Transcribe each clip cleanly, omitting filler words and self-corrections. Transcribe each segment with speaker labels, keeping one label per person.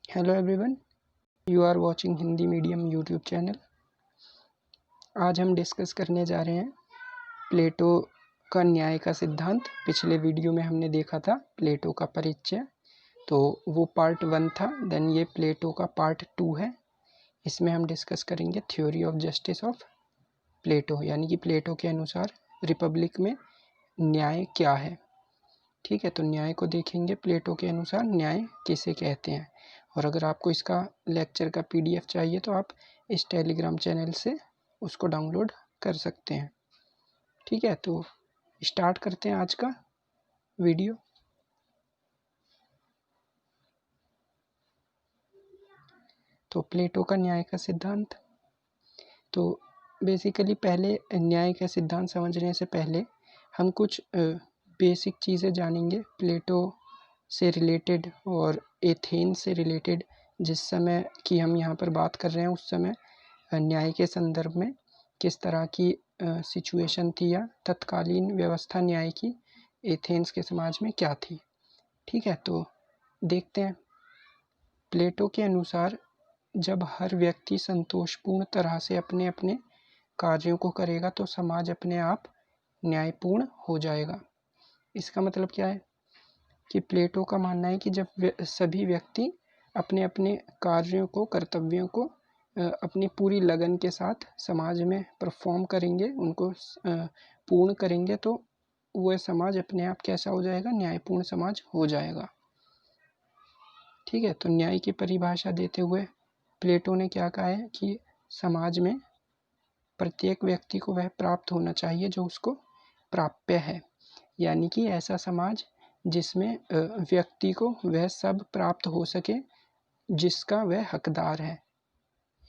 Speaker 1: Hello everyone, you are watching Hindi medium YouTube channel. आज हम discuss करने जा रहे हैं प्लेटो का न्याय का सिद्धांत। पिछले वीडियो में हमने देखा था प्लेटो का परिचय, तो वो पार्ट 1 था। देन ये प्लेटो का पार्ट 2 है। इसमें हम डिस्कस करेंगे theory of justice of Plato, यानी कि प्लेटो के अनुसार रिपब्लिक में न्याय क्या है। ठीक है, तो न्याय को देखेंगे। प्लेटो के अनुसार न्याय किसे कहते हैं, और अगर आपको इसका लेक्चर का पीडीएफ चाहिए तो आप इस टेलीग्राम चैनल से उसको डाउनलोड कर सकते हैं। ठीक है, तो स्टार्ट करते हैं आज का वीडियो। तो प्लेटो का न्याय का सिद्धांत। तो बेसिकली पहले न्याय का सिद्धांत समझने से पहले हम कुछ बेसिक चीज़ें जानेंगे प्लेटो से रिलेटेड और एथेंस से रिलेटेड। जिस समय की हम यहाँ पर बात कर रहे हैं उस समय न्याय के संदर्भ में किस तरह की सिचुएशन थी या तत्कालीन व्यवस्था न्याय की एथेंस के समाज में क्या थी। ठीक है, तो देखते हैं। प्लेटो के अनुसार जब हर व्यक्ति संतोषपूर्ण तरह से अपने अपने कार्यों को करेगा तो समाज अपने आप न्यायपूर्ण हो जाएगा। इसका मतलब क्या है कि प्लेटो का मानना है कि जब सभी व्यक्ति अपने अपने कार्यों को, कर्तव्यों को अपनी पूरी लगन के साथ समाज में परफॉर्म करेंगे, उनको पूर्ण करेंगे, तो वह समाज अपने आप कैसा हो जाएगा, न्यायपूर्ण समाज हो जाएगा। ठीक है, तो न्याय की परिभाषा देते हुए प्लेटो ने क्या कहा है कि समाज में प्रत्येक व्यक्ति को वह प्राप्त होना चाहिए जो उसको प्राप्य है, यानी कि ऐसा समाज जिसमें व्यक्ति को वह सब प्राप्त हो सके जिसका वह हकदार है,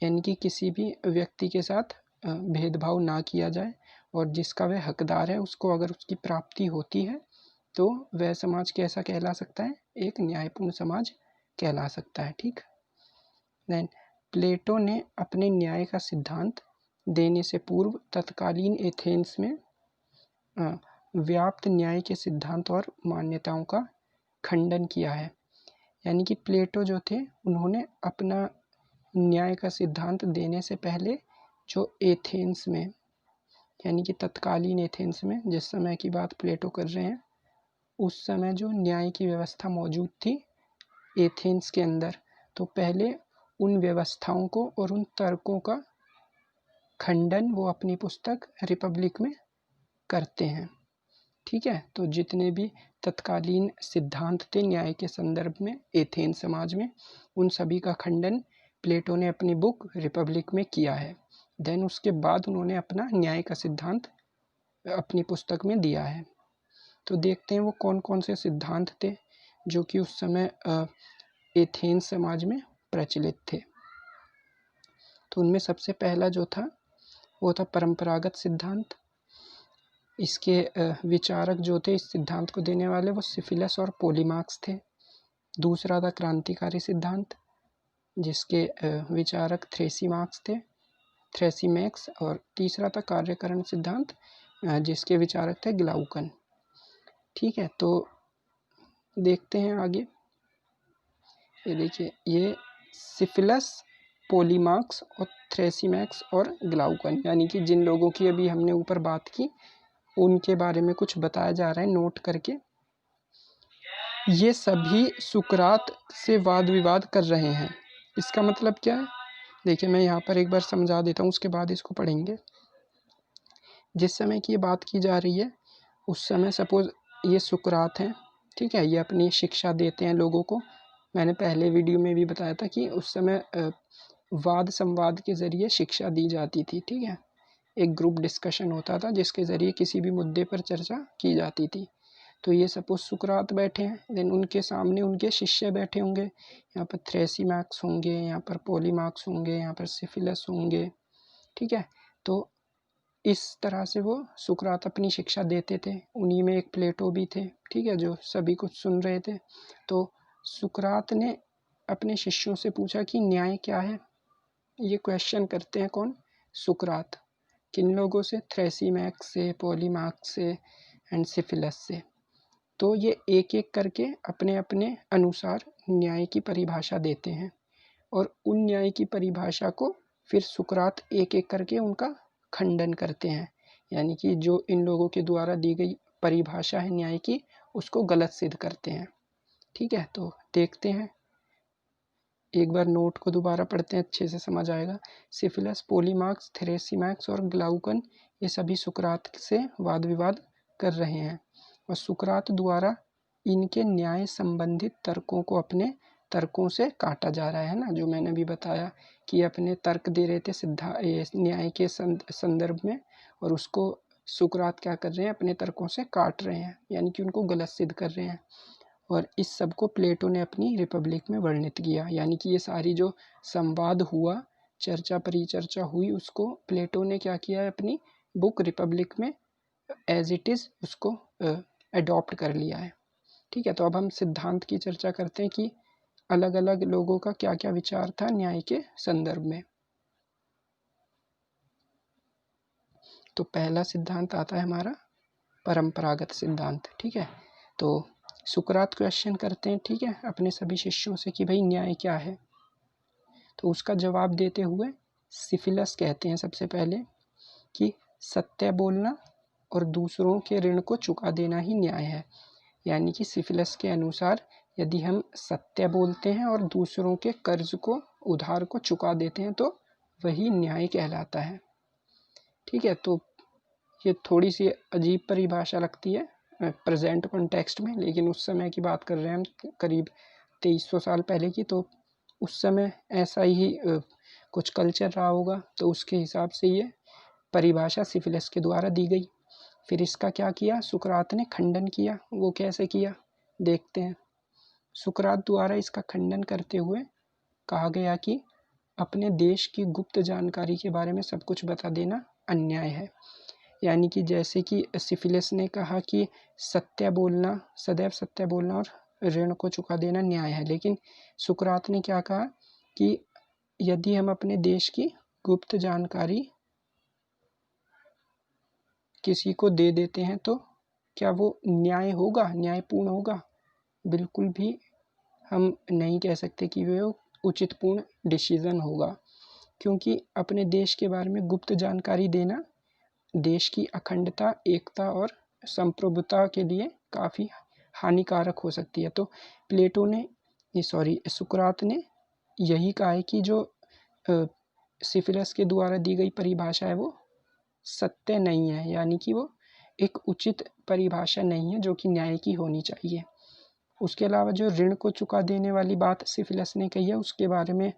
Speaker 1: यानी कि किसी भी व्यक्ति के साथ भेदभाव ना किया जाए और जिसका वह हकदार है उसको अगर उसकी प्राप्ति होती है तो वह समाज कैसा कहला सकता है, एक न्यायपूर्ण समाज कहला सकता है। ठीक, देन प्लेटो ने अपने न्याय का सिद्धांत देने से पूर्व तत्कालीन एथेंस में व्याप्त न्याय के सिद्धांत और मान्यताओं का खंडन किया है। यानी कि प्लेटो जो थे उन्होंने अपना न्याय का सिद्धांत देने से पहले जो एथेंस में, यानी कि तत्कालीन एथेंस में, जिस समय की बात प्लेटो कर रहे हैं, उस समय जो न्याय की व्यवस्था मौजूद थी एथेंस के अंदर, तो पहले उन व्यवस्थाओं को और उन तर्कों का खंडन वो अपनी पुस्तक रिपब्लिक में करते हैं। ठीक है, तो जितने भी तत्कालीन सिद्धांत थे न्याय के संदर्भ में एथेंस समाज में, उन सभी का खंडन प्लेटो ने अपनी बुक रिपब्लिक में किया है। देन उसके बाद उन्होंने अपना न्याय का सिद्धांत अपनी पुस्तक में दिया है। तो देखते हैं वो कौन कौन से सिद्धांत थे जो कि उस समय एथेंस समाज में प्रचलित थे। तो उनमें सबसे पहला जो था वो था परंपरागत सिद्धांत। इसके विचारक जो थे, इस सिद्धांत को देने वाले, वो सिफिलस और पोलीमार्क्स थे। दूसरा था क्रांतिकारी सिद्धांत, जिसके विचारक थ्रेसीमैक्स, और तीसरा था कार्यकरण सिद्धांत, जिसके विचारक थे ग्लाउकन। ठीक है, तो देखते हैं आगे। ये देखिए, ये सिफिलस, पोलीमार्क्स और थ्रेसीमैक्स और ग्लाउकन, यानी कि जिन लोगों की अभी हमने ऊपर बात की उनके बारे में कुछ बताया जा रहा है नोट करके। ये सभी सुकरात से वाद विवाद कर रहे हैं। इसका मतलब क्या है, देखिए मैं यहाँ पर एक बार समझा देता हूँ, उसके बाद इसको पढ़ेंगे। जिस समय की ये बात की जा रही है उस समय सपोज ये सुकरात हैं, ठीक है, ये अपनी शिक्षा देते हैं लोगों को। मैंने पहले वीडियो में भी बताया था कि उस समय वाद संवाद के ज़रिए शिक्षा दी जाती थी। ठीक है, एक ग्रुप डिस्कशन होता था जिसके ज़रिए किसी भी मुद्दे पर चर्चा की जाती थी। तो ये सपोज सुकरात बैठे हैं, देन उनके सामने उनके शिष्य बैठे होंगे। यहाँ पर थ्रेसीमैक्स होंगे, यहाँ पर पोलीमार्क्स होंगे, यहाँ पर सिफिलस होंगे। ठीक है, तो इस तरह से वो सुकरात अपनी शिक्षा देते थे। उन्हीं में एक प्लेटो भी थे, ठीक है, जो सभी कुछ सुन रहे थे। तो सुकरात ने अपने शिष्यों से पूछा कि न्याय क्या है। ये क्वेश्चन करते हैं कौन, सुकरात। किन लोगों से, थ्रेसीमैक्स से, पोलीमार्क्स से एंड सिफिलस से। तो ये एक एक करके अपने अपने अनुसार न्याय की परिभाषा देते हैं और उन न्याय की परिभाषा को फिर सुकरात एक एक करके उनका खंडन करते हैं, यानी कि जो इन लोगों के द्वारा दी गई परिभाषा है न्याय की उसको गलत सिद्ध करते हैं। ठीक है, तो देखते हैं, एक बार नोट को दोबारा पढ़ते हैं, अच्छे से समझ आएगा। सिफिलस, पोलीमार्क्स, थ्रेसीमैक्स और ग्लाउकन ये सभी सुकरात से वाद विवाद कर रहे हैं और सुकरात द्वारा इनके न्याय संबंधित तर्कों को अपने तर्कों से काटा जा रहा है ना, जो मैंने भी बताया कि अपने तर्क दे रहे थे न्याय के संदर्भ में, और उसको सुकरात क्या कर रहे हैं, अपने तर्कों से काट रहे हैं, यानी कि उनको गलत सिद्ध कर रहे हैं। और इस सब को प्लेटो ने अपनी रिपब्लिक में वर्णित किया, यानी कि ये सारी जो संवाद हुआ, चर्चा परिचर्चा हुई, उसको प्लेटो ने क्या किया है, अपनी बुक रिपब्लिक में एज इट इज़ उसको अडॉप्ट कर लिया है। ठीक है, तो अब हम सिद्धांत की चर्चा करते हैं कि अलग अलग लोगों का क्या क्या विचार था न्याय के संदर्भ में। तो पहला सिद्धांत आता है हमारा परंपरागत सिद्धांत। ठीक है, तो सुकरात क्वेश्चन करते हैं, ठीक है, अपने सभी शिष्यों से कि भाई न्याय क्या है। तो उसका जवाब देते हुए सिफिलस कहते हैं सबसे पहले कि सत्य बोलना और दूसरों के ऋण को चुका देना ही न्याय है। यानी कि सिफिलस के अनुसार यदि हम सत्य बोलते हैं और दूसरों के कर्ज को, उधार को चुका देते हैं तो वही न्याय कहलाता है। ठीक है, तो ये थोड़ी सी अजीब परिभाषा लगती है प्रेजेंट कॉन्टेक्स्ट में, लेकिन उस समय की बात कर रहे हैं हम, करीब 2300 साल पहले की, तो उस समय ऐसा ही कुछ कल्चर रहा होगा, तो उसके हिसाब से ये परिभाषा सिफिलस के द्वारा दी गई। फिर इसका क्या किया, सुकरात ने खंडन किया। वो कैसे किया देखते हैं। सुकरात द्वारा इसका खंडन करते हुए कहा गया कि अपने देश की गुप्त जानकारी के बारे में सब कुछ बता देना अन्याय है। यानी कि जैसे कि सिफिलस ने कहा कि सत्य बोलना, सदैव सत्य बोलना और ऋण को चुका देना न्याय है, लेकिन सुकरात ने क्या कहा कि यदि हम अपने देश की गुप्त जानकारी किसी को दे देते हैं तो क्या वो न्याय होगा, न्यायपूर्ण होगा? बिल्कुल भी हम नहीं कह सकते कि वो उचितपूर्ण डिसीजन होगा, क्योंकि अपने देश के बारे में गुप्त जानकारी देना देश की अखंडता, एकता और संप्रभुता के लिए काफ़ी हानिकारक हो सकती है। तो प्लेटो ने सुकरात ने यही कहा है कि जो सिफिलस के द्वारा दी गई परिभाषा है वो सत्य नहीं है, यानी कि वो एक उचित परिभाषा नहीं है जो कि न्याय की होनी चाहिए। उसके अलावा जो ऋण को चुका देने वाली बात सिफिलस ने कही है, उसके बारे में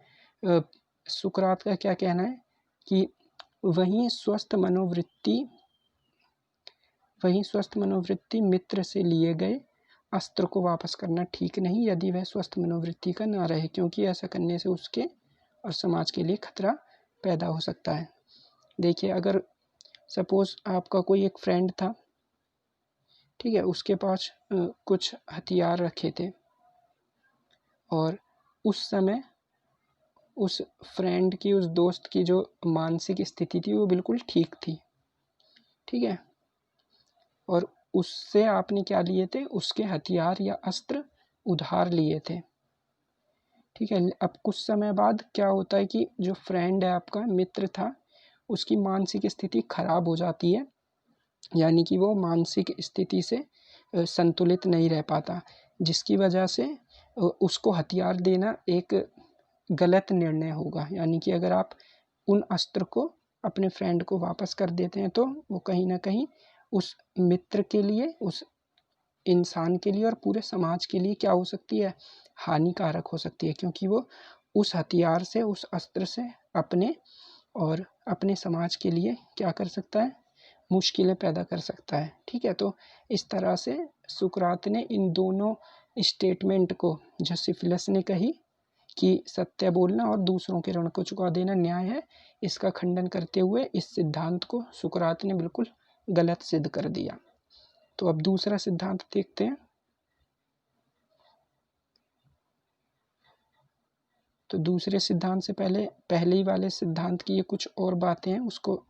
Speaker 1: सुकरात का क्या कहना है कि वहीं स्वस्थ मनोवृत्ति मित्र से लिए गए अस्त्र को वापस करना ठीक नहीं, यदि वह स्वस्थ मनोवृत्ति का ना रहे, क्योंकि ऐसा करने से उसके और समाज के लिए खतरा पैदा हो सकता है। देखिए, अगर सपोज आपका कोई एक फ्रेंड था, ठीक है, उसके पास कुछ हथियार रखे थे और उस समय उस फ्रेंड की, उस दोस्त की जो मानसिक स्थिति थी वो बिल्कुल ठीक थी। ठीक है, और उससे आपने क्या लिए थे, उसके हथियार या अस्त्र उधार लिए थे। ठीक है, अब कुछ समय बाद क्या होता है कि जो फ्रेंड है, आपका मित्र था, उसकी मानसिक स्थिति खराब हो जाती है, यानी कि वो मानसिक स्थिति से संतुलित नहीं रह पाता, जिसकी वजह से उसको हथियार देना एक गलत निर्णय होगा। यानी कि अगर आप उन अस्त्र को अपने फ्रेंड को वापस कर देते हैं तो वो कहीं ना कहीं उस मित्र के लिए, उस इंसान के लिए और पूरे समाज के लिए क्या हो सकती है, हानिकारक हो सकती है, क्योंकि वो उस हथियार से, उस अस्त्र से अपने और अपने समाज के लिए क्या कर सकता है, मुश्किलें पैदा कर सकता है। ठीक है, तो इस तरह से सुकरात ने इन दोनों स्टेटमेंट को, जो सिफिलस ने कही कि सत्य बोलना और दूसरों के ऋण को चुका देना न्याय है, इसका खंडन करते हुए इस सिद्धांत को सुकरात ने बिल्कुल गलत सिद्ध कर दिया। तो अब दूसरा सिद्धांत देखते हैं। तो दूसरे सिद्धांत से पहले ही वाले सिद्धांत की ये कुछ और बातें हैं, उसको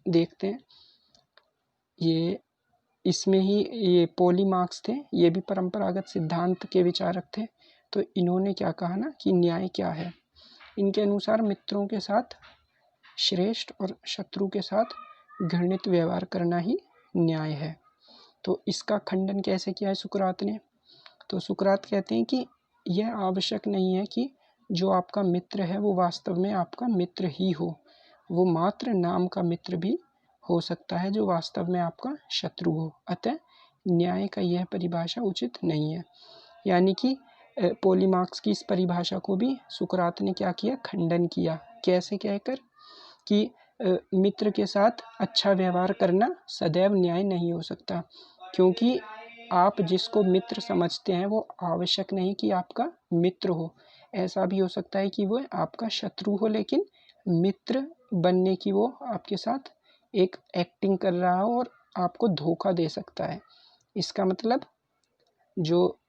Speaker 1: देखते हैं। ये इसमें ही ये पॉलीमार्क्स थे, ये भी परंपरागत सिद्धांत के विचारक थे। तो इन्होंने क्या कहा ना कि न्याय क्या है। इनके अनुसार मित्रों के साथ श्रेष्ठ और शत्रु के साथ घृणित व्यवहार करना ही न्याय है। तो इसका खंडन कैसे किया है सुकरात ने। तो सुकरात कहते हैं कि यह आवश्यक नहीं है कि जो आपका मित्र है वो वास्तव में आपका मित्र ही हो, वो मात्र नाम का मित्र भी हो सकता है जो वास्तव में आपका शत्रु हो। अतः न्याय का यह परिभाषा उचित नहीं है। यानी कि पॉलीमार्क्स की इस परिभाषा को भी सुकरात ने क्या किया, खंडन किया। कैसे कहकर कि मित्र के साथ अच्छा व्यवहार करना सदैव न्याय नहीं हो सकता, क्योंकि आप जिसको मित्र समझते हैं वो आवश्यक नहीं कि आपका मित्र हो। ऐसा भी हो सकता है कि वो आपका शत्रु हो, लेकिन मित्र बनने की वो आपके साथ एक एक्टिंग कर रहा हो और आपको धोखा दे सकता है। इसका मतलब जो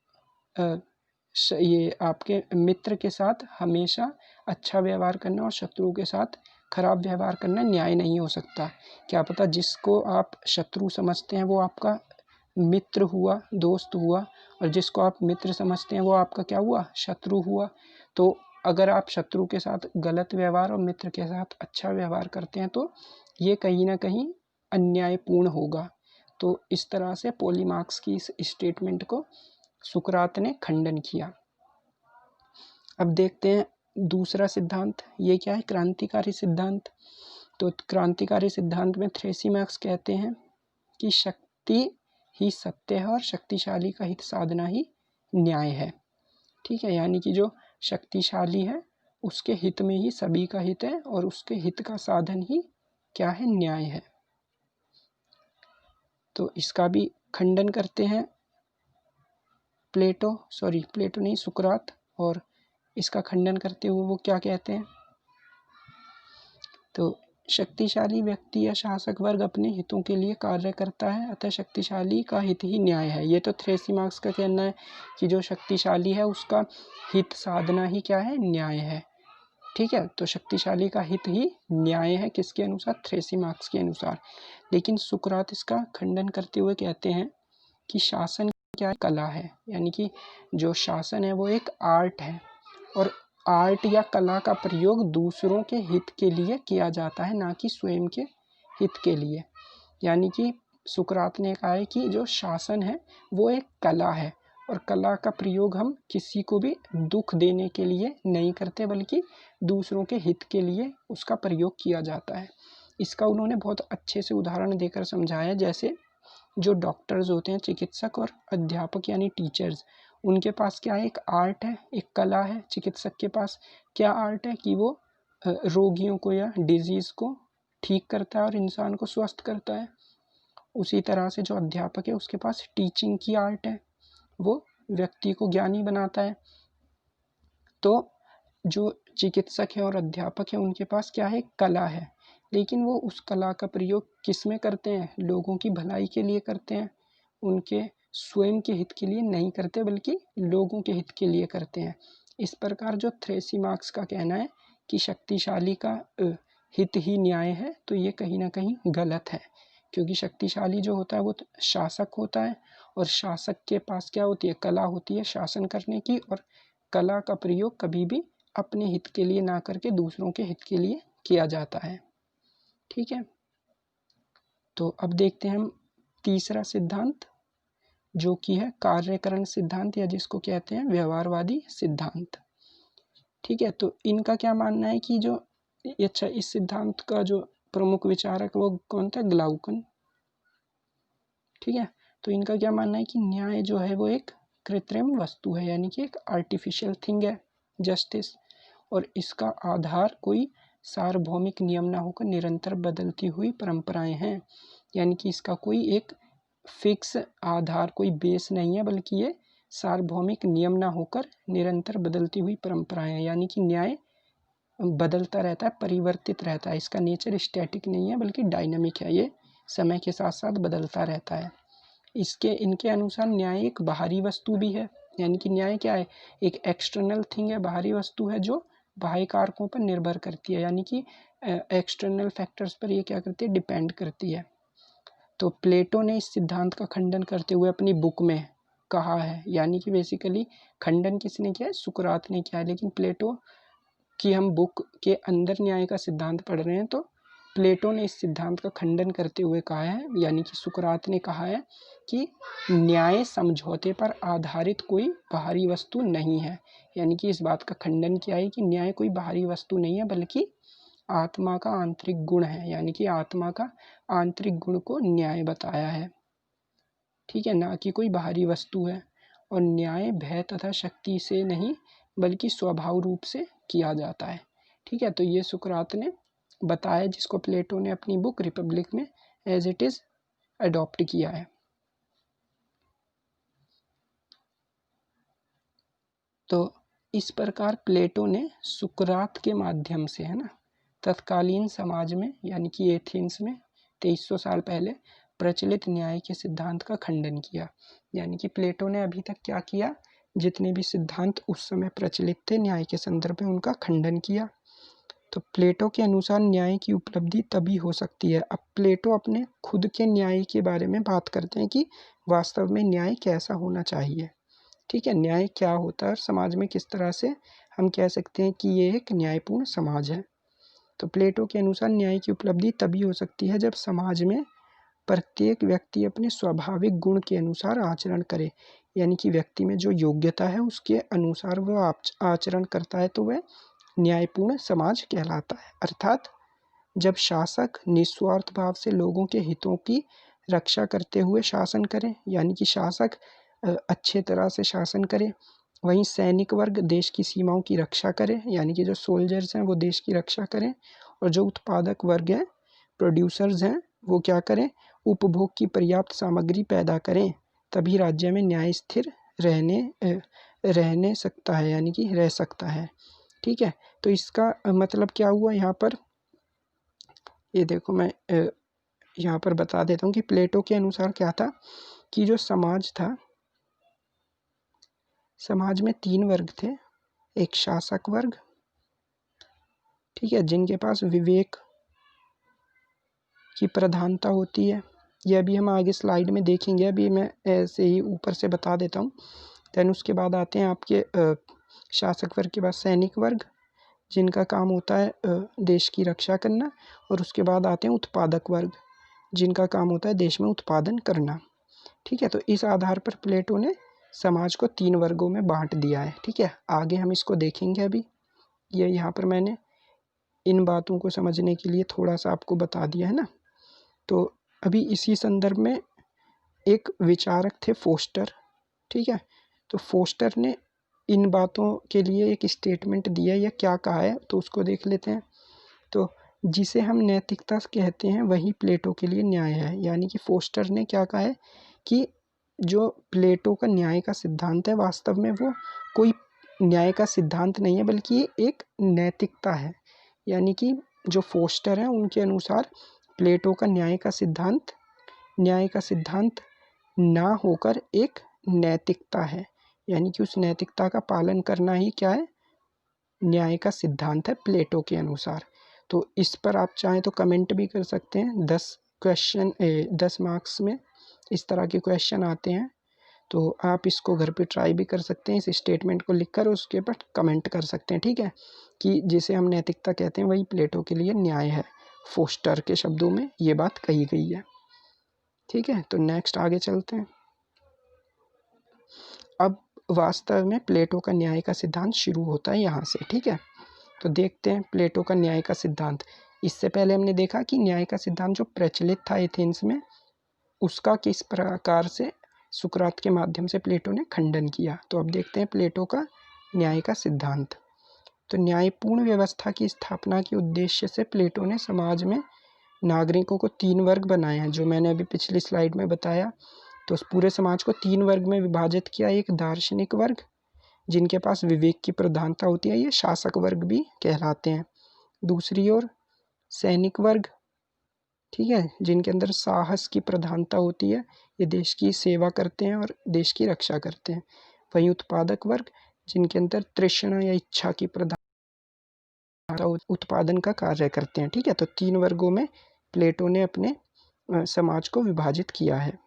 Speaker 1: ये आपके मित्र के साथ हमेशा अच्छा व्यवहार करना और शत्रु के साथ खराब व्यवहार करना न्याय नहीं हो सकता। क्या पता जिसको आप शत्रु समझते हैं वो आपका मित्र हुआ, दोस्त हुआ, और जिसको आप मित्र समझते हैं वो आपका क्या हुआ, शत्रु हुआ। तो अगर आप शत्रु के साथ गलत व्यवहार और मित्र के साथ अच्छा व्यवहार करते हैं तो ये कहीं ना कहीं अन्यायपूर्ण होगा। तो इस तरह से पॉलीमार्क्स की इस स्टेटमेंट को सुकरात ने खंडन किया। अब देखते हैं दूसरा सिद्धांत, ये क्या है, क्रांतिकारी सिद्धांत। तो क्रांतिकारी सिद्धांत में थ्रेसिमैक्स कहते हैं कि शक्ति ही सत्य है और शक्तिशाली का हित साधना ही न्याय है। ठीक है, यानी कि जो शक्तिशाली है उसके हित में ही सभी का हित है और उसके हित का साधन ही क्या है, न्याय है। तो इसका भी खंडन करते हैं प्लेटो नहीं, सुकरात। और इसका खंडन करते हुए वो क्या कहते हैं, तो शक्तिशाली व्यक्ति या शासक वर्ग अपने हितों के लिए कार्य करता है, अतः शक्तिशाली का हित ही न्याय है। ये तो थ्रेसिमैक्स का कहना है कि जो शक्तिशाली है उसका हित साधना ही क्या है, न्याय है। ठीक है, तो शक्तिशाली का हित ही न्याय है, किसके अनुसार, थ्रेसिमैक्स के अनुसार। लेकिन सुकरात इसका खंडन करते हुए कहते हैं कि शासन क्या है, कला है। यानी कि जो शासन है वो एक आर्ट है, और आर्ट या कला का प्रयोग दूसरों के हित के लिए किया जाता है, ना कि स्वयं के हित के लिए। यानी कि सुकरात ने कहा है कि जो शासन है वो एक कला है, और कला का प्रयोग हम किसी को भी दुख देने के लिए नहीं करते, बल्कि दूसरों के हित के लिए उसका प्रयोग किया जाता है। इसका उन्होंने बहुत अच्छे से उदाहरण देकर समझाया। जैसे जो डॉक्टर्स होते हैं, चिकित्सक और अध्यापक यानी टीचर्स, उनके पास क्या है, एक आर्ट है, एक कला है। चिकित्सक के पास क्या आर्ट है कि वो रोगियों को या डिजीज़ को ठीक करता है और इंसान को स्वस्थ करता है। उसी तरह से जो अध्यापक है उसके पास टीचिंग की आर्ट है, वो व्यक्ति को ज्ञानी बनाता है। तो जो चिकित्सक है और अध्यापक है उनके पास क्या है, कला है, लेकिन वो उस कला का प्रयोग किस में करते हैं, लोगों की भलाई के लिए करते हैं, उनके स्वयं के हित के लिए नहीं करते, बल्कि लोगों के हित के लिए करते हैं। इस प्रकार जो थ्रेसिमैक्स का कहना है कि शक्तिशाली का हित ही न्याय है, तो ये कहीं ना कहीं गलत है, क्योंकि शक्तिशाली जो होता है वो शासक होता है, और शासक के पास क्या होती है, कला होती है शासन करने की, और कला का प्रयोग कभी भी अपने हित के लिए ना करके दूसरों के हित के लिए किया जाता है। ठीक है, तो अब देखते हैं हम तीसरा सिद्धांत, जो कि है कार्यकरण सिद्धांत, या जिसको कहते हैं व्यवहारवादी सिद्धांत। ठीक है, तो इनका क्या मानना है कि जो अच्छा, इस सिद्धांत का जो प्रमुख विचारक वो कौन था, ग्लाउकन। ठीक है, तो इनका क्या मानना है कि न्याय जो है वो एक कृत्रिम वस्तु है, यानी कि एक आर्टिफिशियल थिंग है, जस्टिस, और इसका आधार कोई सार्वभौमिक नियम ना होकर निरंतर बदलती हुई परंपराएं हैं। यानी कि इसका कोई एक फिक्स आधार, कोई बेस नहीं है, बल्कि ये सार्वभौमिक नियम ना होकर निरंतर बदलती हुई परंपराएं हैं। यानी कि न्याय बदलता रहता है, परिवर्तित रहता है, इसका नेचर स्टैटिक नहीं है बल्कि डायनामिक है, ये समय के साथ साथ बदलता रहता है। इनके अनुसार न्याय एक बाहरी वस्तु भी है। यानी कि न्याय क्या है, एक एक्सटर्नल थिंग है, बाहरी वस्तु है जो बाह्य कारकों पर निर्भर करती है, यानी कि एक्सटर्नल फैक्टर्स पर ये क्या करती है, डिपेंड करती है। तो प्लेटो ने इस सिद्धांत का खंडन करते हुए अपनी बुक में कहा है, यानी कि बेसिकली खंडन किसने किया है? सुकरात ने किया है। लेकिन प्लेटो कि हम बुक के अंदर न्याय का सिद्धांत पढ़ रहे हैं, तो प्लेटो ने इस सिद्धांत का खंडन करते हुए कहा है, यानी कि सुकरात ने कहा है कि न्याय समझौते पर आधारित कोई बाहरी वस्तु नहीं है। यानी कि इस बात का खंडन किया है कि न्याय कोई बाहरी वस्तु नहीं है, बल्कि आत्मा का आंतरिक गुण है। यानी कि आत्मा का आंतरिक गुण को न्याय बताया है, ठीक है, ना कि कोई बाहरी वस्तु है। और न्याय भय तथा शक्ति से नहीं, बल्कि स्वभाव रूप से किया जाता है, ठीक है। तो ये सुकरात ने बताया, जिसको प्लेटो ने अपनी बुक रिपब्लिक में एज इट इज अडॉप्ट किया है। तो इस प्रकार प्लेटो ने सुकरात के माध्यम से, है ना, तत्कालीन समाज में, यानी कि एथेंस में 2300 साल पहले प्रचलित न्याय के सिद्धांत का खंडन किया। यानी कि प्लेटो ने अभी तक क्या किया? जितने भी सिद्धांत उस समय प्रचलित थे न्याय के संदर्भ में, उनका खंडन किया। तो प्लेटो के अनुसार न्याय की उपलब्धि तभी हो सकती है। अब प्लेटो अपने खुद के न्याय के बारे में बात करते हैं कि वास्तव में न्याय कैसा होना चाहिए, ठीक है, न्याय क्या होता है और समाज में किस तरह से हम कह सकते हैं कि ये एक न्यायपूर्ण समाज है। तो प्लेटो के अनुसार न्याय की उपलब्धि तभी हो सकती है जब समाज में प्रत्येक व्यक्ति अपने स्वाभाविक गुण के अनुसार आचरण करे। यानी कि व्यक्ति में जो योग्यता है उसके अनुसार वह आचरण करता है, तो वह न्यायपूर्ण समाज कहलाता है। अर्थात जब शासक निस्वार्थ भाव से लोगों के हितों की रक्षा करते हुए शासन करें, यानी कि शासक अच्छे तरह से शासन करे, वहीं सैनिक वर्ग देश की सीमाओं की रक्षा करे, यानी कि जो सोल्जर्स हैं वो देश की रक्षा करें, और जो उत्पादक वर्ग हैं, प्रोड्यूसर्स हैं, वो क्या करें? उपभोग की पर्याप्त सामग्री पैदा करें, तभी राज्य में न्याय स्थिर रहने सकता है, यानी कि रह सकता है, ठीक है। तो इसका मतलब क्या हुआ यहाँ पर? ये देखो, मैं यहाँ पर बता देता हूँ कि प्लेटो के अनुसार क्या था कि जो समाज था, समाज में 3 वर्ग थे। एक शासक वर्ग, ठीक है, जिनके पास विवेक की प्रधानता होती है। यह भी हम आगे स्लाइड में देखेंगे, अभी मैं ऐसे ही ऊपर से बता देता हूँ। देन उसके बाद आते हैं आपके शासक वर्ग के बाद सैनिक वर्ग, जिनका काम होता है देश की रक्षा करना, और उसके बाद आते हैं उत्पादक वर्ग, जिनका काम होता है देश में उत्पादन करना, ठीक है। तो इस आधार पर प्लेटो ने समाज को 3 वर्गों में बांट दिया है, ठीक है। आगे हम इसको देखेंगे। अभी ये यहाँ पर मैंने इन बातों को समझने के लिए थोड़ा सा आपको बता दिया है ना। तो अभी इसी संदर्भ में एक विचारक थे फोस्टर, ठीक है। तो फोस्टर ने इन बातों के लिए एक स्टेटमेंट दिया या क्या कहा है, तो उसको देख लेते हैं। तो जिसे हम नैतिकता कहते हैं वही प्लेटो के लिए न्याय है। यानी कि फोस्टर ने क्या कहा है कि जो प्लेटो का न्याय का सिद्धांत है, वास्तव में वो कोई न्याय का सिद्धांत नहीं है, बल्कि एक नैतिकता है। यानी कि जो फोस्टर हैं उनके अनुसार प्लेटो का न्याय का सिद्धांत ना होकर एक नैतिकता है। यानी कि उस नैतिकता का पालन करना ही क्या है? न्याय का सिद्धांत है प्लेटो के अनुसार। तो इस पर आप चाहें तो कमेंट भी कर सकते हैं। 10 मार्क्स में इस तरह के क्वेश्चन आते हैं, तो आप इसको घर पे ट्राई भी कर सकते हैं। इस स्टेटमेंट को लिखकर उसके ऊपर कमेंट कर सकते हैं, ठीक है, कि जिसे हम नैतिकता कहते हैं वही प्लेटो के लिए न्याय है। फोस्टर के शब्दों में ये बात कही गई है, ठीक है। तो नेक्स्ट आगे चलते हैं। अब वास्तव में प्लेटो का न्याय का सिद्धांत शुरू होता है यहाँ से, ठीक है। तो देखते हैं प्लेटो का न्याय का सिद्धांत। इससे पहले हमने देखा कि न्याय का सिद्धांत जो प्रचलित था एथेंस में, उसका किस प्रकार से सुकरात के माध्यम से प्लेटो ने खंडन किया। तो अब देखते हैं प्लेटो का न्याय का सिद्धांत। तो न्यायपूर्ण व्यवस्था की स्थापना के उद्देश्य से प्लेटो ने समाज में नागरिकों को 3 वर्ग बनाए हैं, जो मैंने अभी पिछली स्लाइड में बताया। तो उस पूरे समाज को 3 वर्ग में विभाजित किया। एक दार्शनिक वर्ग, जिनके पास विवेक की प्रधानता होती है, ये शासक वर्ग भी कहलाते हैं। दूसरी ओर सैनिक वर्ग, ठीक है, जिनके अंदर साहस की प्रधानता होती है, ये देश की सेवा करते हैं और देश की रक्षा करते हैं। वहीं उत्पादक वर्ग, जिनके अंदर तृष्णा या इच्छा की प्रधानता उत्पादन का कार्य करते हैं, ठीक है। तो 3 वर्गों में प्लेटो ने अपने समाज को विभाजित किया है।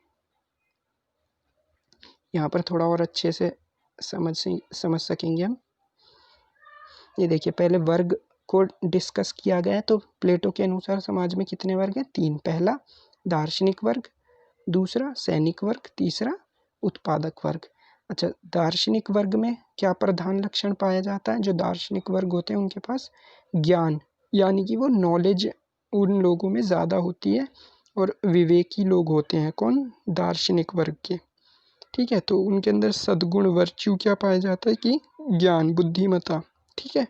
Speaker 1: यहाँ पर थोड़ा और अच्छे से समझ सकेंगे हम। ये देखिए, पहले वर्ग को डिस्कस किया गया है। तो प्लेटो के अनुसार समाज में कितने वर्ग हैं? 3। पहला दार्शनिक वर्ग, दूसरा सैनिक वर्ग, तीसरा उत्पादक वर्ग। अच्छा, दार्शनिक वर्ग में क्या प्रधान लक्षण पाया जाता है? जो दार्शनिक वर्ग होते हैं उनके पास ज्ञान, यानी कि वो नॉलेज उन लोगों में ज़्यादा होती है और विवेकी लोग होते हैं। कौन? दार्शनिक वर्ग के। ठीक है, तो उनके अंदर सद्गुण वर्च्यू क्या पाया जाता है कि ज्ञान, बुद्धिमत्ता। ठीक है,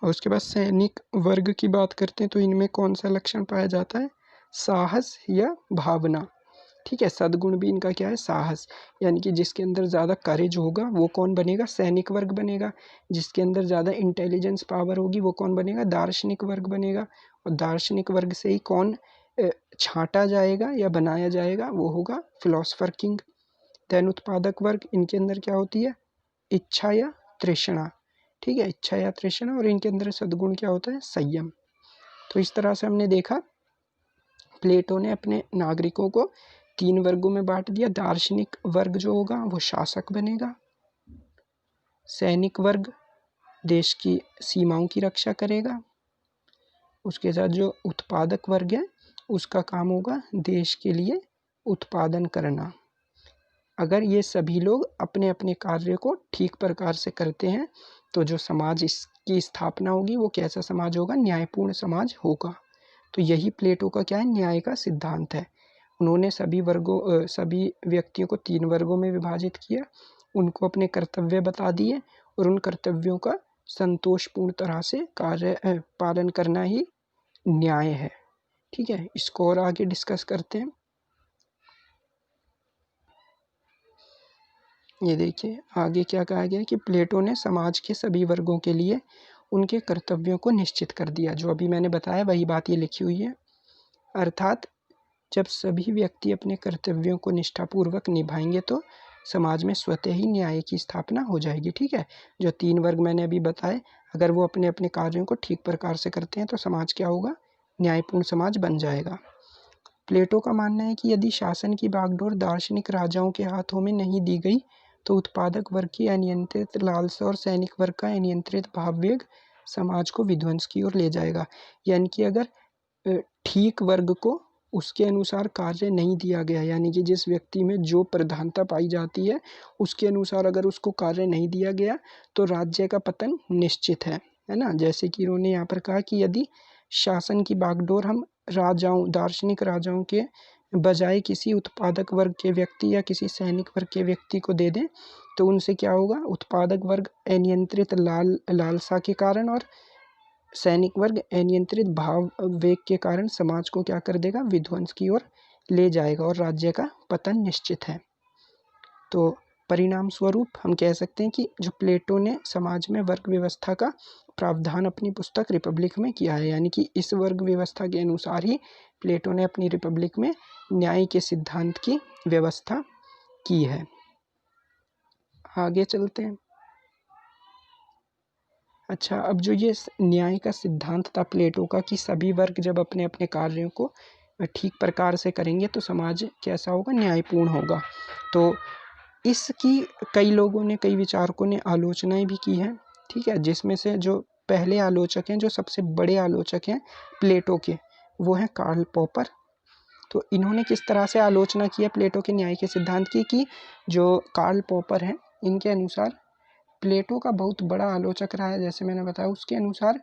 Speaker 1: और उसके बाद सैनिक वर्ग की बात करते हैं तो इनमें कौन सा लक्षण पाया जाता है? साहस या भावना। ठीक है, सद्गुण भी इनका क्या है? साहस, यानी कि जिसके अंदर ज़्यादा करेज होगा वो कौन बनेगा? सैनिक वर्ग बनेगा। जिसके अंदर ज़्यादा इंटेलिजेंस पावर होगी वो कौन बनेगा? दार्शनिक वर्ग बनेगा। और दार्शनिक वर्ग से ही कौन छांटा जाएगा या बनाया जाएगा? वो होगा फिलोसफर किंग। देन उत्पादक वर्ग, इनके अंदर क्या होती है? इच्छा या तृष्णा। ठीक है, इच्छा या तृष्णा, और इनके अंदर सद्गुण क्या होता है? संयम। तो इस तरह से हमने देखा प्लेटो ने अपने नागरिकों को 3 वर्गों में बांट दिया। दार्शनिक वर्ग जो होगा वो शासक बनेगा, सैनिक वर्ग देश की सीमाओं की रक्षा करेगा, उसके साथ जो उत्पादक वर्ग है उसका काम होगा देश के लिए उत्पादन करना। अगर ये सभी लोग अपने अपने कार्य को ठीक प्रकार से करते हैं तो जो समाज इसकी स्थापना होगी वो कैसा समाज होगा? न्यायपूर्ण समाज होगा। तो यही प्लेटो का क्या है? न्याय का सिद्धांत है। उन्होंने सभी व्यक्तियों को 3 वर्गों में विभाजित किया, उनको अपने कर्तव्य बता दिए और उन कर्तव्यों का संतोषपूर्ण तरह से पालन करना ही न्याय है। ठीक है, इसको और आगे डिस्कस करते हैं। ये देखिए आगे क्या कहा गया है कि प्लेटो ने समाज के सभी वर्गों के लिए उनके कर्तव्यों को निश्चित कर दिया। जो अभी मैंने बताया वही बात ये लिखी हुई है। अर्थात जब सभी व्यक्ति अपने कर्तव्यों को निष्ठापूर्वक निभाएंगे तो समाज में स्वतः ही न्याय की स्थापना हो जाएगी। ठीक है, जो 3 वर्ग मैंने अभी बताए, अगर वो अपने अपने कार्यों को ठीक प्रकार से करते हैं तो समाज क्या होगा? न्यायपूर्ण समाज बन जाएगा। प्लेटो का मानना है कि यदि शासन की बागडोर दार्शनिक राजाओं के हाथों में नहीं दी गई तो उत्पादक वर्ग की अनियंत्रित लालसा और सैनिक वर्ग का अनियंत्रित भाववेग समाज को विध्वंस की ओर ले जाएगा। यानी कि अगर ठीक वर्ग को उसके अनुसार कार्य नहीं दिया गया, यानी कि जिस व्यक्ति में जो प्रधानता पाई जाती है उसके अनुसार अगर उसको कार्य नहीं दिया गया तो राज्य का पतन निश्चित है ना। जैसे कि इन्होंने यहाँ पर कहा कि यदि शासन की बागडोर हम दार्शनिक राजाओं के बजाय किसी उत्पादक वर्ग के व्यक्ति या किसी सैनिक वर्ग के व्यक्ति को दे दें तो उनसे क्या होगा? उत्पादक वर्ग अनियंत्रित लालसा के कारण और सैनिक वर्ग अनियंत्रित भाव वेग के कारण समाज को क्या कर देगा? विध्वंस की ओर ले जाएगा और राज्य का पतन निश्चित है। तो परिणाम स्वरूप हम कह सकते हैं कि जो प्लेटो ने समाज में वर्ग व्यवस्था का प्रावधान अपनी पुस्तक रिपब्लिक में किया है, यानी कि इस वर्ग व्यवस्था के अनुसार ही प्लेटो ने अपनी रिपब्लिक में न्याय के सिद्धांत की व्यवस्था की है। आगे चलते हैं। अच्छा, अब जो ये न्याय का सिद्धांत था प्लेटो का कि सभी वर्ग जब अपने अपने कार्यों को ठीक प्रकार से करेंगे तो समाज कैसा होगा? न्यायपूर्ण होगा। तो इसकी कई लोगों ने, कई विचारकों ने आलोचनाएं भी की हैं। ठीक है, जिसमें से जो पहले आलोचक हैं, जो सबसे बड़े आलोचक हैं प्लेटो के, वो हैं कार्ल पॉपर। तो इन्होंने किस तरह से आलोचना की है प्लेटो के न्याय के सिद्धांत की कि जो कार्ल पॉपर हैं इनके अनुसार प्लेटो का बहुत बड़ा आलोचक रहा है, जैसे मैंने बताया। उसके अनुसार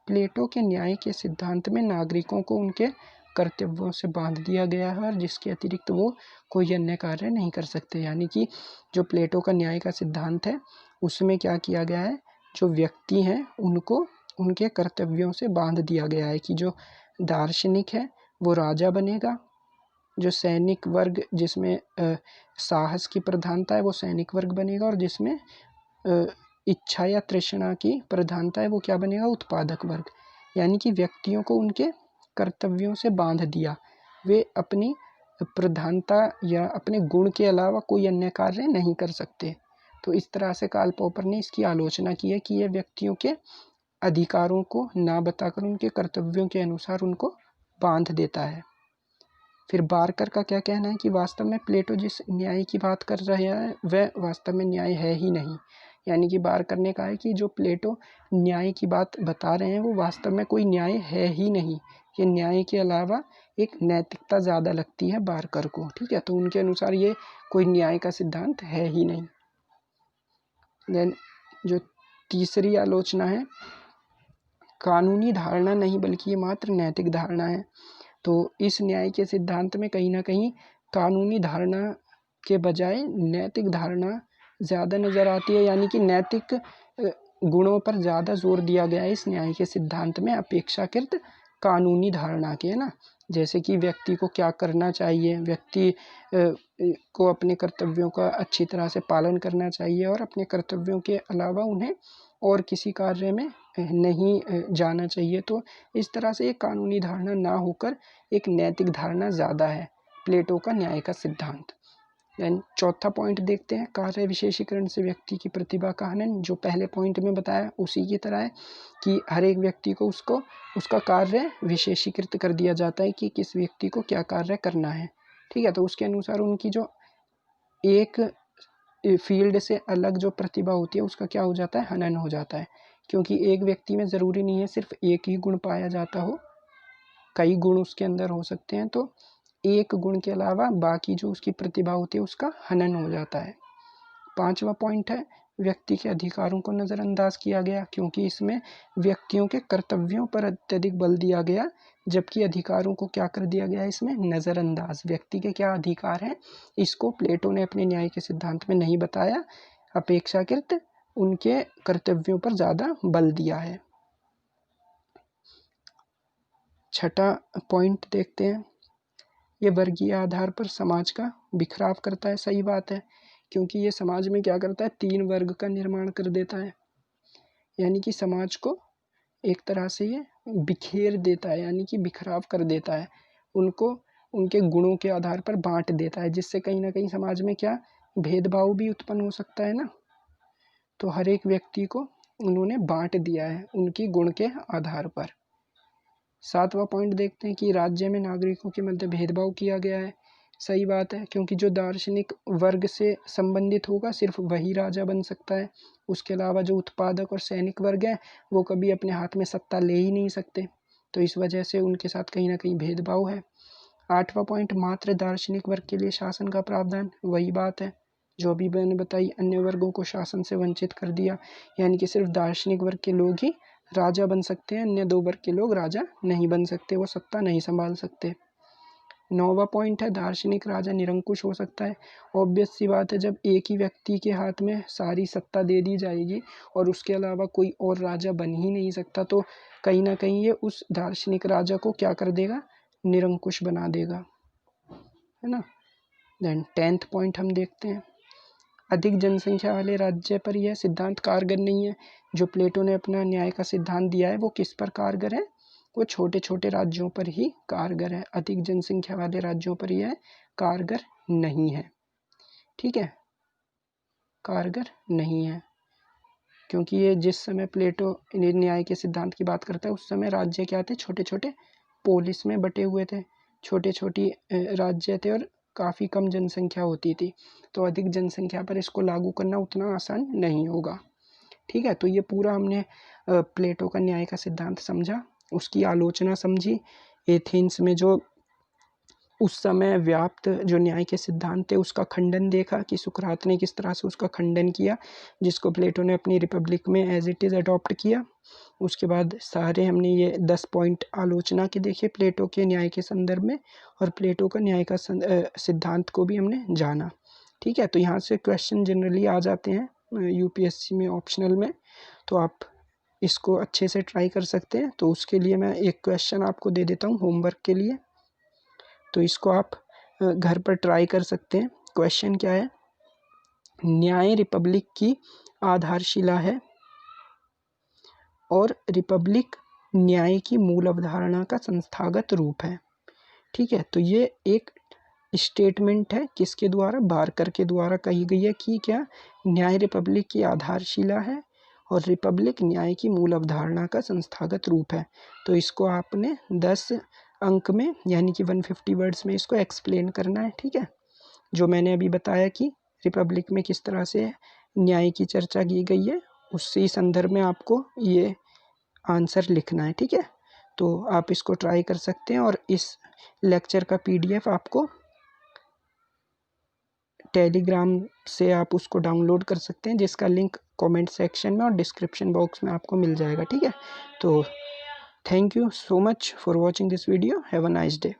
Speaker 1: प्लेटो के न्याय के सिद्धांत में नागरिकों को उनके कर्तव्यों से बांध दिया गया है और जिसके अतिरिक्त वो कोई अन्य कार्य नहीं कर सकते। यानी कि जो प्लेटो का न्याय का सिद्धांत है उसमें क्या किया गया है? जो व्यक्ति हैं उनको उनके कर्तव्यों से बांध दिया गया है कि जो दार्शनिक है वो राजा बनेगा, जो सैनिक वर्ग जिसमें साहस की प्रधानता है वो सैनिक वर्ग बनेगा, और जिसमें इच्छा या तृष्णा की प्रधानता है वो क्या बनेगा? उत्पादक वर्ग। यानी कि व्यक्तियों को उनके कर्तव्यों से बांध दिया, वे अपनी प्रधानता या अपने गुण के अलावा कोई अन्य कार्य नहीं कर सकते। तो इस तरह से कार्ल पॉपर ने इसकी आलोचना की है कि यह व्यक्तियों के अधिकारों को ना बताकर उनके कर्तव्यों के अनुसार उनको बांध देता है। फिर बारकर का क्या कहना है कि वास्तव में प्लेटो जिस न्याय की बात कर रहे हैं वह वास्तव में न्याय है ही नहीं। यानी कि बारकर ने कहा है कि जो प्लेटो न्याय की बात बता रहे हैं वो वास्तव में कोई न्याय है ही नहीं, ये न्याय के अलावा एक नैतिकता ज़्यादा लगती है बारकर को। ठीक है, तो उनके अनुसार ये कोई न्याय का सिद्धांत है ही नहीं। देन जो तीसरी आलोचना है, कानूनी धारणा नहीं बल्कि ये मात्र नैतिक धारणा है। तो इस न्याय के सिद्धांत में कहीं ना कहीं कानूनी धारणा के बजाय नैतिक धारणा ज़्यादा नज़र आती है, यानी कि नैतिक गुणों पर ज़्यादा जोर दिया गया है इस न्याय के सिद्धांत में अपेक्षाकृत कानूनी धारणा के, है ना। जैसे कि व्यक्ति को क्या करना चाहिए, व्यक्ति को अपने कर्तव्यों का अच्छी तरह से पालन करना चाहिए और अपने कर्तव्यों के अलावा उन्हें और किसी कार्य में नहीं जाना चाहिए। तो इस तरह से एक कानूनी धारणा ना होकर एक नैतिक धारणा ज़्यादा है प्लेटो का न्याय का सिद्धांत। देन चौथा पॉइंट देखते हैं, कार्य विशेषीकरण से व्यक्ति की प्रतिभा का हनन। जो पहले पॉइंट में बताया उसी की तरह है कि हर एक व्यक्ति को उसका कार्य विशेषीकृत कर दिया जाता है कि किस व्यक्ति को क्या कार्य करना है। ठीक है, तो उसके अनुसार उनकी जो एक फील्ड से अलग जो प्रतिभा होती है उसका क्या हो जाता है, हनन हो जाता है। क्योंकि एक व्यक्ति में ज़रूरी नहीं है सिर्फ एक ही गुण पाया जाता हो, कई गुण उसके अंदर हो सकते हैं, तो एक गुण के अलावा बाकी जो उसकी प्रतिभा होती है उसका हनन हो जाता है। पांचवा पॉइंट है, व्यक्ति के अधिकारों को नज़रअंदाज किया गया, क्योंकि इसमें व्यक्तियों के कर्तव्यों पर अत्यधिक बल दिया गया, जबकि अधिकारों को क्या कर दिया गया इसमें, नज़रअंदाज। व्यक्ति के क्या अधिकार हैं इसको प्लेटो ने अपने न्याय के सिद्धांत में नहीं बताया, अपेक्षाकृत उनके कर्तव्यों पर ज़्यादा बल दिया है। छठा पॉइंट देखते हैं, ये वर्गीय आधार पर समाज का बिखराव करता है। सही बात है, क्योंकि ये समाज में क्या करता है, 3 वर्ग का निर्माण कर देता है, यानी कि समाज को एक तरह से ये बिखेर देता है, यानी कि बिखराव कर देता है, उनको उनके गुणों के आधार पर बांट देता है, जिससे कहीं ना कहीं समाज में क्या भेदभाव भी उत्पन्न हो सकता है ना। तो हर एक व्यक्ति को उन्होंने बांट दिया है उनकी गुण के आधार पर। 7वां पॉइंट देखते हैं कि राज्य में नागरिकों के मध्य भेदभाव किया गया है। सही बात है, क्योंकि जो दार्शनिक वर्ग से संबंधित होगा सिर्फ वही राजा बन सकता है, उसके अलावा जो उत्पादक और सैनिक वर्ग है वो कभी अपने हाथ में सत्ता ले ही नहीं सकते, तो इस वजह से उनके साथ कहीं ना कहीं भेदभाव है। 8वां पॉइंट, मात्र दार्शनिक वर्ग के लिए शासन का प्रावधान। वही बात है जो अभी मैंने बताई, अन्य वर्गों को शासन से वंचित कर दिया, यानी कि सिर्फ दार्शनिक वर्ग के लोग ही राजा बन सकते हैं, अन्य 2 वर्ग के लोग राजा नहीं बन सकते, वो सत्ता नहीं संभाल सकते। 9वां पॉइंट है, दार्शनिक राजा निरंकुश हो सकता है। ऑब्वियस सी बात है, जब एक ही व्यक्ति के हाथ में सारी सत्ता दे दी जाएगी और उसके अलावा कोई और राजा बन ही नहीं सकता, तो कहीं ना कहीं ये उस दार्शनिक राजा को क्या कर देगा, निरंकुश बना देगा, है ना। देन 10th पॉइंट हम देखते हैं, अधिक जनसंख्या वाले राज्य पर यह सिद्धांत कारगर नहीं है। जो प्लेटो ने अपना न्याय का सिद्धांत दिया है वो किस पर कारगर है, वो छोटे छोटे राज्यों पर ही कारगर है, अधिक जनसंख्या वाले राज्यों पर यह कारगर नहीं है। ठीक है, कारगर नहीं है, क्योंकि ये जिस समय प्लेटो न्याय के सिद्धांत की बात करता है उस समय राज्य क्या थे, छोटे छोटे पोलिस में बटे हुए थे, छोटे छोटी राज्य थे और काफ़ी कम जनसंख्या होती थी, तो अधिक जनसंख्या पर इसको लागू करना उतना आसान नहीं होगा। ठीक है, तो ये पूरा हमने प्लेटो का न्याय का सिद्धांत समझा, उसकी आलोचना समझी, एथेंस में जो उस समय व्याप्त जो न्याय के सिद्धांत थे उसका खंडन देखा कि सुकरात ने किस तरह से उसका खंडन किया, जिसको प्लेटो ने अपनी रिपब्लिक में एज इट इज़ अडॉप्ट किया। उसके बाद सारे हमने ये 10 पॉइंट आलोचना के देखे प्लेटो के न्याय के संदर्भ में, और प्लेटो का न्याय का सिद्धांत को भी हमने जाना। ठीक है, तो यहाँ से क्वेश्चन जनरली आ जाते हैं यूपीएससी में ऑप्शनल में, तो आप इसको अच्छे से ट्राई कर सकते हैं। तो उसके लिए मैं एक क्वेश्चन आपको दे देता हूँ होमवर्क के लिए, तो इसको आप घर पर ट्राई कर सकते हैं। क्वेश्चन क्या है, न्याय रिपब्लिक की आधारशिला है और रिपब्लिक न्याय की मूल अवधारणा का संस्थागत रूप है। ठीक है, तो ये एक स्टेटमेंट है किसके द्वारा, बारकर के द्वारा कही गई है कि क्या न्याय रिपब्लिक की आधारशिला है और रिपब्लिक न्याय की मूल अवधारणा का संस्थागत रूप है। तो इसको आपने 10 अंक में यानी कि 150 वर्ड्स में इसको एक्सप्लेन करना है, ठीक है। जो मैंने अभी बताया कि रिपब्लिक में किस तरह से न्याय की चर्चा की गई है, उसी संदर्भ में आपको ये आंसर लिखना है, ठीक है। तो आप इसको ट्राई कर सकते हैं और इस लेक्चर का पीडीएफ आपको टेलीग्राम से आप उसको डाउनलोड कर सकते हैं, जिसका लिंक कमेंट सेक्शन में और डिस्क्रिप्शन बॉक्स में आपको मिल जाएगा, ठीक है। तो thank you so much for watching this video. Have a nice day.